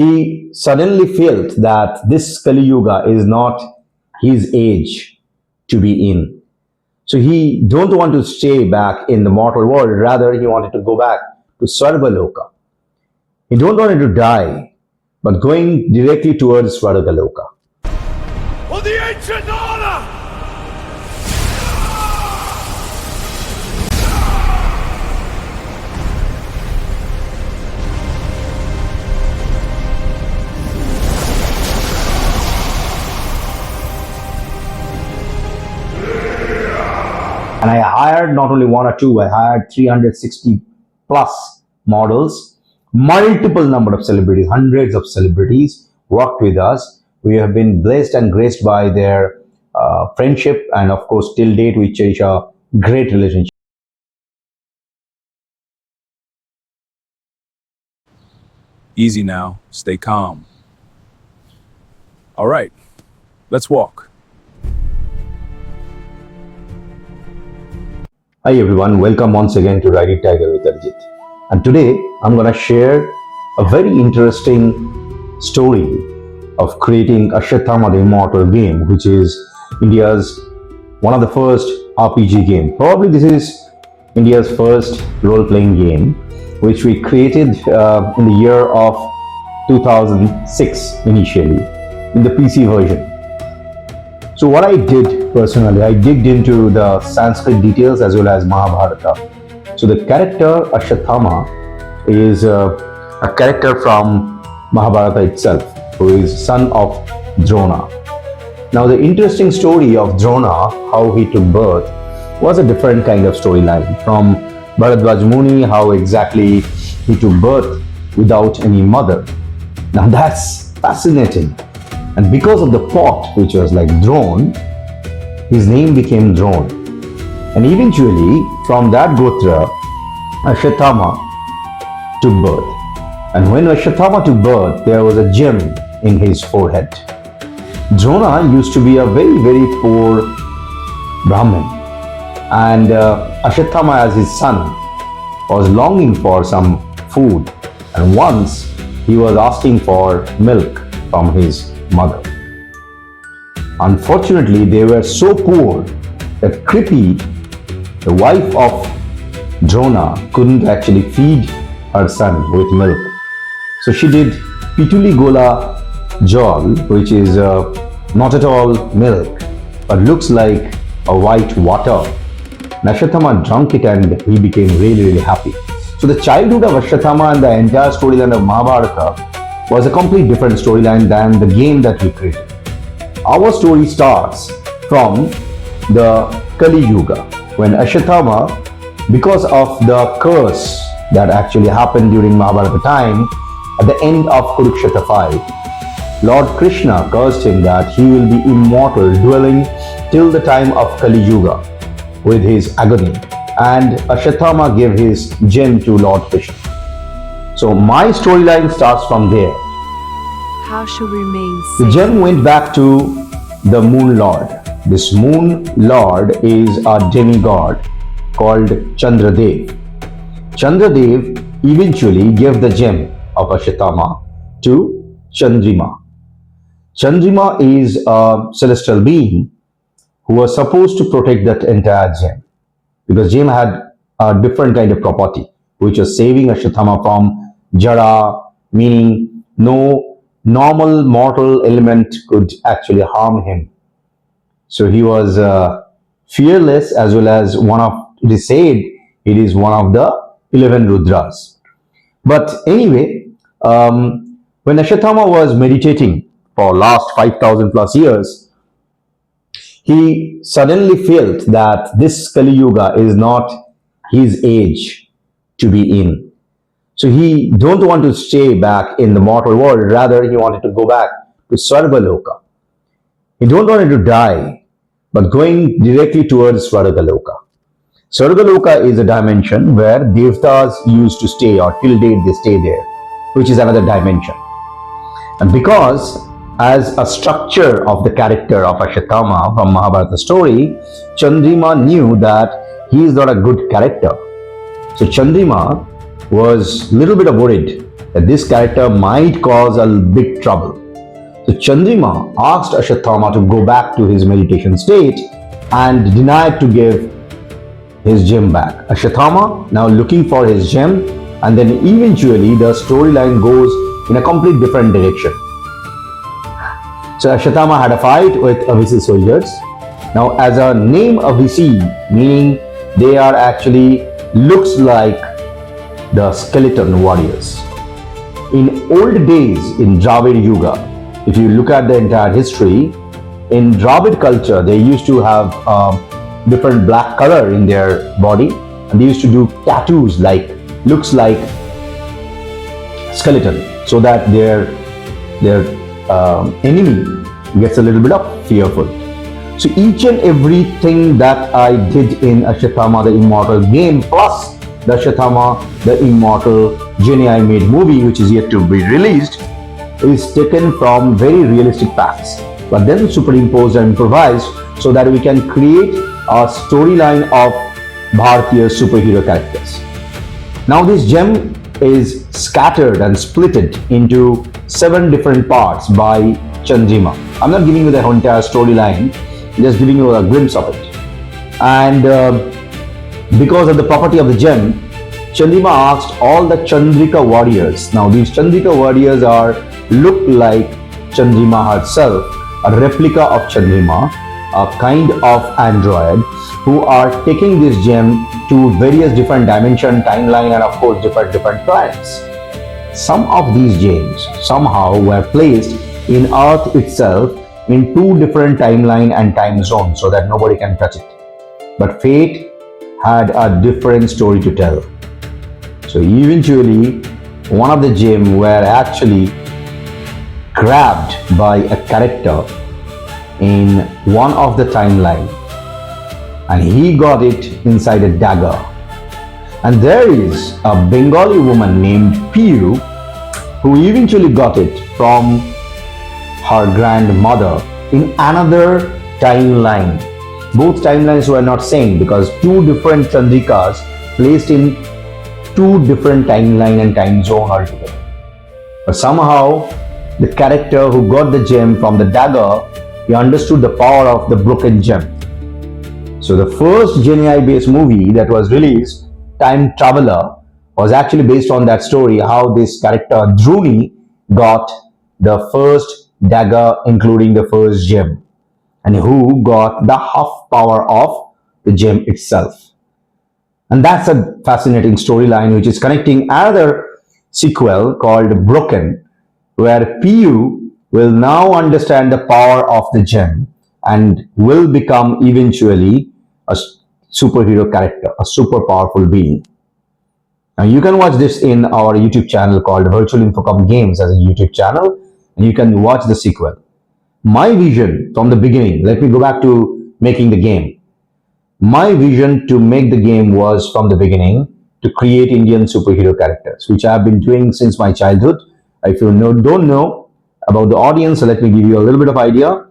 he suddenly felt that this Kali Yuga is not his age to be in. So he don't want to stay back in the mortal world, rather he wanted to go back to Svargaloka. He don't want to die, but going directly towards Svargaloka. For the ancient order! And I hired not only one or two, I hired 360 plus models, multiple number of celebrities, hundreds of celebrities worked with us. We have been blessed and graced by their friendship, and of course till date we cherish a great relationship. Easy now, stay calm. All right, let's walk. Hi everyone, welcome once again to Ride It Tiger with Arijit. And today I'm going to share a very interesting story of creating Ashwathama the Immortal game, which is India's one of the first RPG game. Probably this is India's first role-playing game, which we created in the year of 2006 initially in the PC version. So what I did personally, I digged into the Sanskrit details as well as Mahabharata. So the character Ashwathama is a character from Mahabharata itself, who is son of Drona. Now the interesting story of Drona, how he took birth, was a different kind of storyline from Bhattacharya Muni, how exactly he took birth without any mother. Now that's fascinating. And because of the pot, which was like drone, his name became Drone. And eventually, from that Gotra, Ashwathama took birth. And when Ashwathama took birth, there was a gem in his forehead. Drona used to be a very, very poor Brahmin. And Ashwathama, as his son, was longing for some food. And once he was asking for milk from his mother. Unfortunately, they were so poor that Kripi, the wife of Drona, couldn't actually feed her son with milk. So she did Pituli Gola Jal, which is not at all milk, but looks like a white water. Ashwathama drank it and he became really, really happy. So the childhood of Ashwathama and the entire storyline of Mahabharata was a complete different storyline than the game that we created. Our story starts from the Kali Yuga, when Ashwathama, because of the curse that actually happened during Mahabharata time, at the end of Kurukshetra fight, Lord Krishna cursed him that he will be immortal, dwelling till the time of Kali Yuga with his agony. And Ashwathama gave his gem to Lord Krishna. So my storyline starts from there. How shall we remain safe? The gem went back to the Moon Lord. This Moon Lord is a demigod called Chandradev. Chandradev eventually gave the gem of Ashwathama to Chandrima. Chandrima is a celestial being who was supposed to protect that entire gem, because gem had a different kind of property, which was saving Ashwathama from Jara, meaning no normal mortal element could actually harm him. So he was fearless, as well as it is said it is one of the 11 Rudras. But anyway, when Ashwathama was meditating for last 5,000 plus years, he suddenly felt that this Kali Yuga is not his age to be in. So he don't want to stay back in the mortal world, rather he wanted to go back to Svargaloka. He don't want to die, but going directly towards Svargaloka. Svargaloka is a dimension where Devtas used to stay, or till date they stay there, which is another dimension. And because as a structure of the character of Ashwathama from Mahabharata story, Chandrima knew that he is not a good character. So Chandrima was a little bit worried that this character might cause a big trouble. So Chandrima asked Ashwathama to go back to his meditation state and denied to give his gem back. Ashwathama now looking for his gem, and then eventually the storyline goes in a complete different direction. So Ashwathama had a fight with Avisi soldiers. Now, as a name Avisi, meaning they are actually looks like the skeleton warriors. In old days in Dravid Yuga, if you look at the entire history, in Dravid culture, they used to have different black color in their body, and they used to do tattoos like looks like skeleton, so that their enemy gets a little bit of fearful. So each and everything that I did in Ashwathama the Immortal game, plus the Ashwathama the Immortal Genie I made movie, which is yet to be released, is taken from very realistic facts, but then superimposed and improvised so that we can create a storyline of Bharatiya superhero characters. Now this gem is scattered and splitted into 7 different parts by Chandrima. I'm not giving you the entire storyline, just giving you a glimpse of it. And because of the property of the gem, Chandrima asked all the Chandrika warriors. Now these Chandrika warriors look like Chandrima herself, a replica of Chandrima, a kind of android, who are taking this gem to various different dimension, timeline, and of course different planets. Some of these gems somehow were placed in Earth itself in 2 different timeline and time zones so that nobody can touch it. But fate had a different story to tell. So eventually, one of the gems were actually grabbed by a character in one of the timeline, and he got it inside a dagger. And there is a Bengali woman named Piyu who eventually got it from her grandmother in another timeline. Both timelines were not same because 2 different Chandrikas placed in 2 different timeline and time zone altogether. But somehow the character who got the gem from the dagger, he understood the power of the broken gem. So the first Genie based movie that was released, Time Traveler, was actually based on that story, how this character Druni got the first dagger including the first gem, and who got the half power of the gem itself. And that's a fascinating storyline which is connecting another sequel called Broken, where Piyu will now understand the power of the gem and will become eventually a superhero character, a super powerful being. Now you can watch this in our YouTube channel called Virtual Infocom Games as a YouTube channel, and you can watch the sequel. My vision from the beginning, let me go back to making the game. My vision to make the game was from the beginning to create Indian superhero characters, which I have been doing since my childhood. If you don't know about the audience, let me give you a little bit of idea.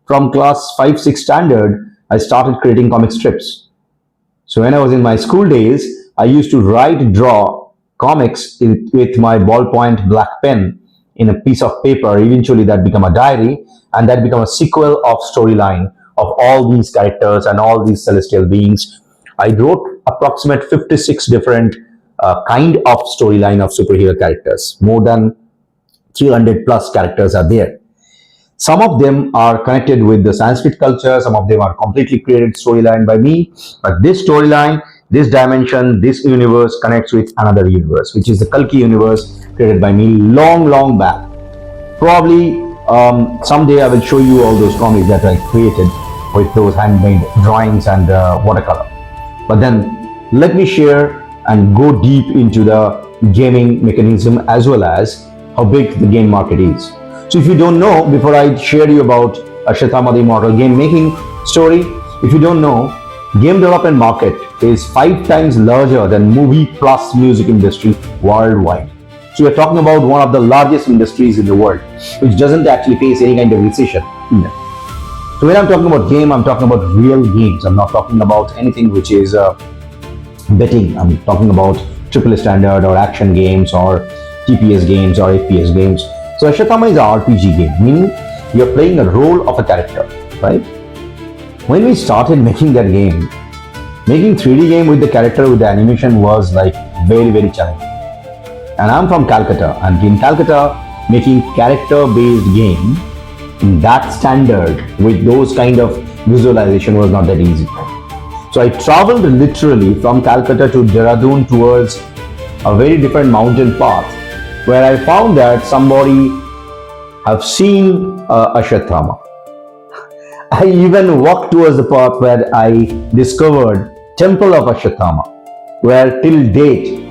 From class 5-6 standard, I started creating comic strips. So when I was in my school days, I used to draw comics with my ballpoint black pen in a piece of paper. Eventually that became a diary, and that became a sequel of storyline of all these characters and all these celestial beings. I wrote approximate 56 different kind of storyline of superhero characters. More than 300 plus characters are there. Some of them are connected with the Sanskrit culture, some of them are completely created storyline by me, but this storyline, this dimension, this universe connects with another universe, which is the Kalki universe created by me long back. Probably someday I will show you all those comics that I created with those handmade drawings and watercolor. But then let me share and go deep into the gaming mechanism as well as how big the game market is. So if you don't know, before I share you about Ashwathama the Immortal game making story, if you don't know, game development market is 5 times larger than movie plus music industry worldwide. So we're talking about one of the largest industries in the world, which doesn't actually face any kind of recession either. So when I'm talking about game, I'm talking about real games. I'm not talking about anything which is betting. I'm talking about AAA standard or action games or TPS games or FPS games. So Ashwathama is an RPG game, meaning you're playing a role of a character, right? When we started making that game, making 3D game with the character with the animation was like very, very challenging. And I'm from Calcutta, and in Calcutta, making character-based game in that standard with those kind of visualization was not that easy. So I traveled literally from Calcutta to Dehradun towards a very different mountain path, where I found that somebody have seen Ashwathama. I even walked towards the path where I discovered Temple of Ashwathama, where till date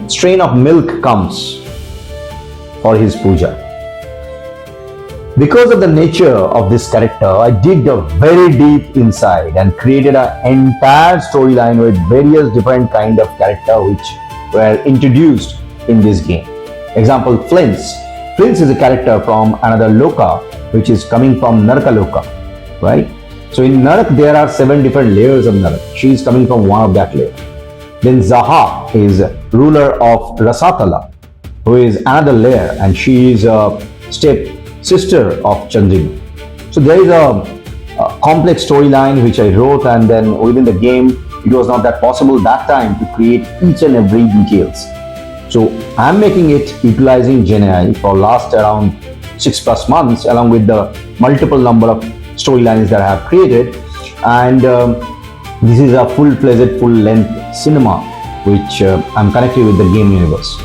strain of milk comes for his puja. Because of the nature of this character, I digged a very deep inside and created an entire storyline with various different kind of character which were introduced in this game. Example, Flints. Flints is a character from another loka which is coming from Naraka Loka, right? So in Narak there are 7 different layers of Narak. She is coming from one of that layer. Then Zaha is ruler of Rasatala, who is another layer, and she is a step sister of Chandrima. So there is a complex storyline which I wrote, and then within the game it was not that possible that time to create each and every details. So I'm making it utilizing GenAI for last around 6+ months, along with the multiple number of storylines that I have created, and this is a full-fledged, full-length cinema which I'm connected with the game universe.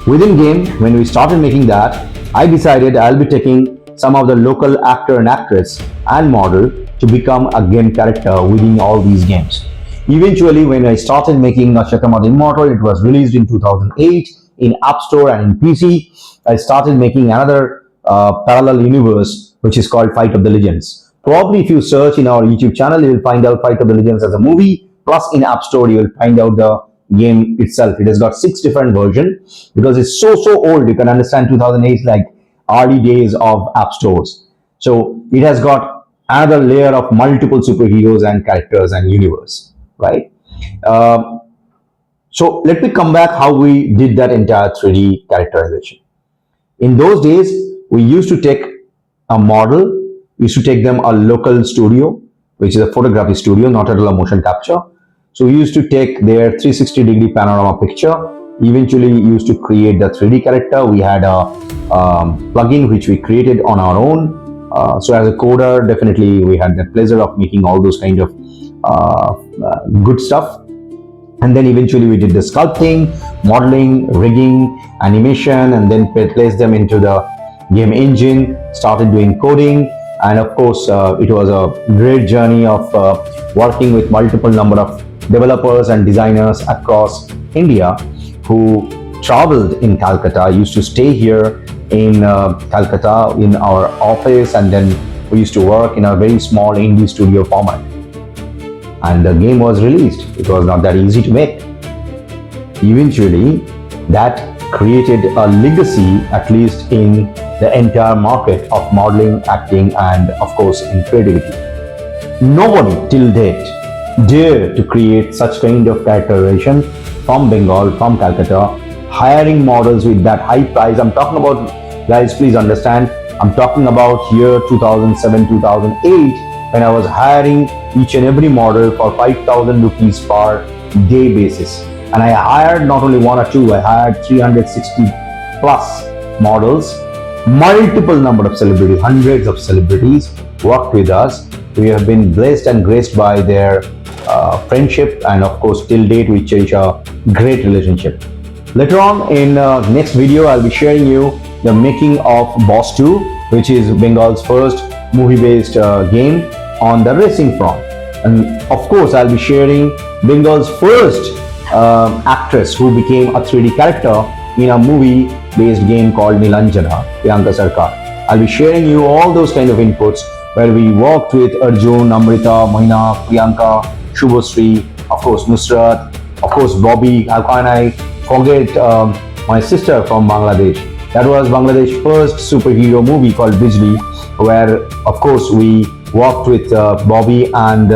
Within game, when we started making that, I decided I'll be taking some of the local actor and actress and model to become a game character within all these games. Eventually, when I started making Ashwathama the Immortal, it was released in 2008 in App Store and in PC. I started making another parallel universe which is called Fight of the Legends. Probably if you search in our YouTube channel, you will find out Fight of the Legends as a movie, plus in App Store you will find out the game itself. It has got 6 different versions because it's so old. You can understand 2008 like early days of App Stores. So it has got another layer of multiple superheroes and characters and universe, right? So let me come back how we did that entire 3D characterization. In those days, we used to take a model, we used to take them a local studio, which is a photography studio, not at all a motion capture. So we used to take their 360-degree panorama picture. Eventually, we used to create the 3D character. We had a plugin which we created on our own. So as a coder, definitely we had the pleasure of making all those kind of good stuff. And then eventually we did the sculpting, modeling, rigging, animation, and then placed them into the game engine, started doing coding. And of course, it was a great journey of working with multiple number of developers and designers across India who traveled in Calcutta, used to stay here in Calcutta in our office, and then we used to work in a very small indie studio format. And the game was released. It was not that easy to make. Eventually, that created a legacy, at least in the entire market of modeling, acting, and of course in creativity. Nobody till date dared to create such kind of characterization from Bengal, from Calcutta, hiring models with that high price. I'm talking about, guys, please understand, I'm talking about year 2007, 2008, when I was hiring each and every model for 5,000 rupees per day basis. And I hired not only 1 or 2, I hired 360 plus models. Multiple number of celebrities, hundreds of celebrities worked with us. We have been blessed and graced by their friendship, and of course till date we cherish a great relationship. Later on in next video, I'll be sharing you the making of Boss 2, which is Bengal's first movie-based game on the racing front. And of course, I'll be sharing Bengal's first actress who became a 3D character in a movie-based game called Nilanjana, Priyanka Sarkar. I'll be sharing you all those kind of inputs where we worked with Arjun, Amrita, Mahina, Priyanka, Shubhasri, of course Nusrat, of course Bobby. How can I forget my sister from Bangladesh? That was Bangladesh's first superhero movie called Bijli, where of course we worked with Bobby and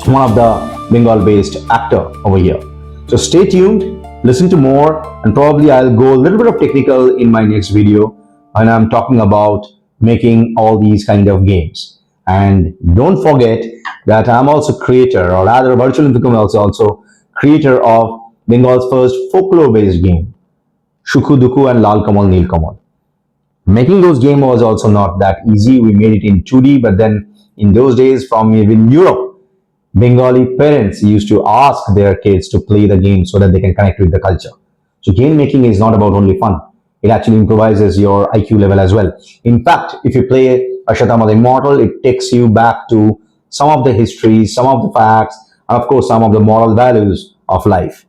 one of the Bengal-based actor over here. So stay tuned. listen to more, and probably I'll go a little bit of technical in my next video when I'm talking about making all these kind of games. And don't forget that I'm also creator, or rather virtual income also creator of Bengal's first folklore-based game, Shukhu Dukhu and Lal Kamal Neel Kamal. Making those games was also not that easy. We made it in 2D, but then in those days from even Europe, Bengali parents used to ask their kids to play the game so that they can connect with the culture. So game making is not about only fun. It actually improvises your IQ level as well. In fact, if you play Ashwathama the Immortal, it takes you back to some of the history, some of the facts, and of course some of the moral values of life.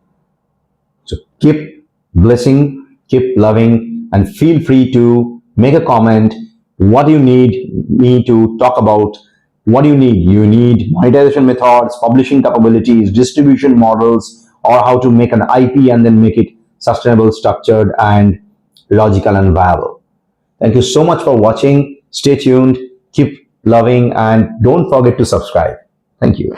So keep blessing, keep loving, and feel free to make a comment. What do you need me to talk about? What do you need? You need monetization methods, publishing capabilities, distribution models, or how to make an IP and then make it sustainable, structured, and logical and viable. Thank you so much for watching. Stay tuned, keep loving, and don't forget to subscribe. Thank you.